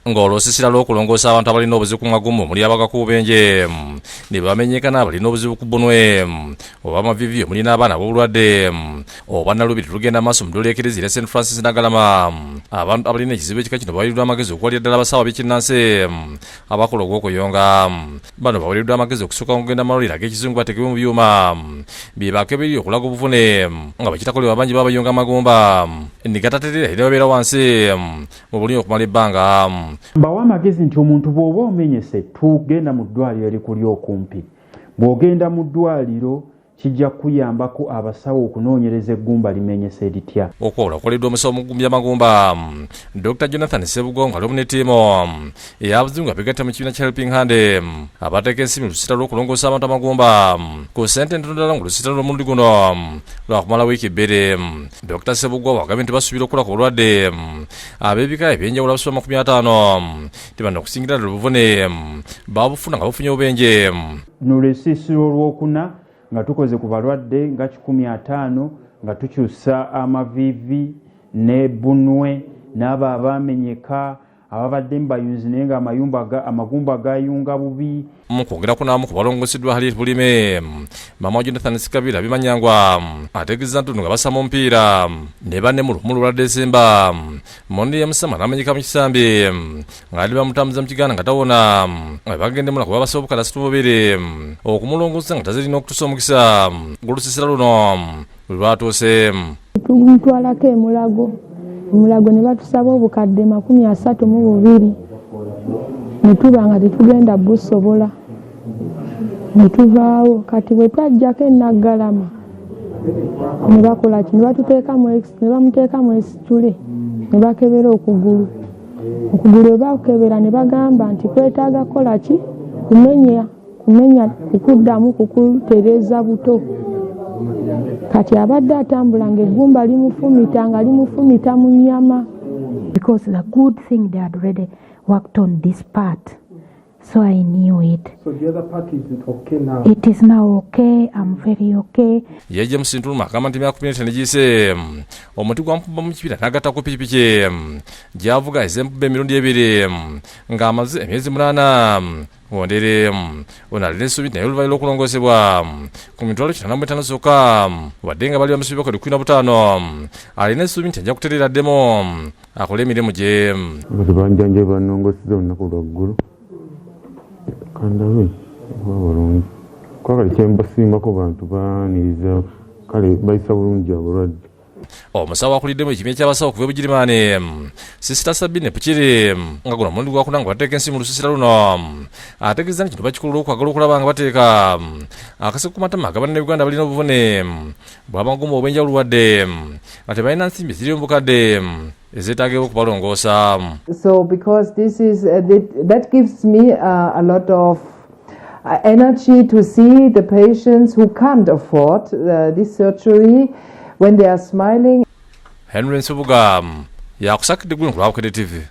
ng'olusiisira lw'okulongoosa abantu abalina obuzibu ku magumu muli abakakubenje ne bamenyeka n'abalina obuzibu ku bbunwe oba amaviivi muli n'abaana b'obulwadde oba nnalubiri lugenda maaso mu ddwaliro lya Klezia St. Francis Naggalama. Abantu abalina ekizibu ekika kino baweereddwa amagezi okuwalira ddala abasawo b'ekinnansi abakola ogw'okuyonga. Bano baweereddwa amagezi okusooka okugenda amalwaliro ag'ekizungu bateekebwe mu byuma bye bakebiri okulaga obuvune nga bakitakolebwa bangi babayonga amagumba ne gataterera era babeera wansi mu bulimi okumala ebbanga. Mbawa amagezi nti omuntu bw'oba omenyese tugenda mu ddwaliro erikuli okumpi. Bw'ogenda mu ddwaliro kijja kuyambako abasawo okunoonyereza eggumba limenyese litya. Okwawula kukoleddwa omusawo mugumbya amagumba Dr. Jonathan Sebugongo alimu ne ttiimu ey'abazungu abegatta mu kibiina kya Helping Hand abateeka ensimbi mu lusiisira lw'okulongoosa abantu amagumba ku ssente entono ddala mu lusiisira lw'omulundi guno lwakumala wiiki bbiri. Dr. Sebugongo agambye nti basuubira okula ku bulwadde ab'ebika ebyenjawulo abasoba 50 tebano okusingira ddala obuvune babufuna nga bufunye obubenje. N'olusiisira olwokuna nga tukoze ku balwadde nga 150 nga tukyusa amaviivi ne bbunwe n'abo abamenyeka ababadde mbayunzi naye nga amagumba gayunga bubi. Mukwogera kunamu ku balongooseddwa hali bulime mama Jonathan Sikabira bimanyangwa ategeeza nti nga basama omupiira ne banne mu Lw'okumenyeka Desemba mondi ya musama n'amenyeka mu kisambi ng'ali bamutambuza mu kigaana nga tawona bagendemu na kuba basoboka na situbobere okumulongoosa nga tazirina okutusa omukisa ng'olusiisira luno lwatuuse. Tumutwalako omulago ne batusaba obukadde 32 ne tuba nga tetugenda busobola ne tuvaawo. Kati bwe twajjako Naggalama ne bakola ki ne bamuteekamu ekitule ne bakebera okugulu bwe bakebera ne bagamba nti kwetaaga kukola ki kumenya kukuddamu kukutereeza buto. Kati abadde atambula ng'eggumba limufumita mu nnyama. Because the good thing they had already worked on this part, so I knew it. So the other part is okay now? It is now okay. I'm very okay. Yeje musintuluma kama nti myaka 10 negise omuti gwa mpumba mu kibira nagata ku pikipiki gyavuga ezempube emirundi 2 ng'amaze emyezi 8 wondere onalina essuubi naye oluvannyuma lw'okulongoosebwa ku mitwalo 95 zokka wadde nga bali bamusuubi bakali 15 alina essuubi nti ajja kutereera ddemu akole emirimu gye. Bati banjanja bannongoosezza olunaku lwaggulu kandabe balungi kwakali kyembasiimako bantu baaniriza kale bayisa bulungi abalwadde. Omusawo akuliddemu ekibiina ky'abasawo kuva Bugirimaani Sisita Sabine Pukiri nga guno mulundi gwakuna nga bateeka ensi mu lusiisira luno ategeeza nti kino bakikolera okwagala okulaba nga bateeka akaseko ku matama agabana Uganda balina obuvune bw'amagumba obw'enjawulo olwadde nga tebalina nsimbi ziri mu bukadde ezeetaagibwa okubalongoosa. So because this is that gives me a lot of energy to see the patients who can't afford this surgery when they are smiling. Henry Nsubuga yakusakidde gwe ku Bukedde TV.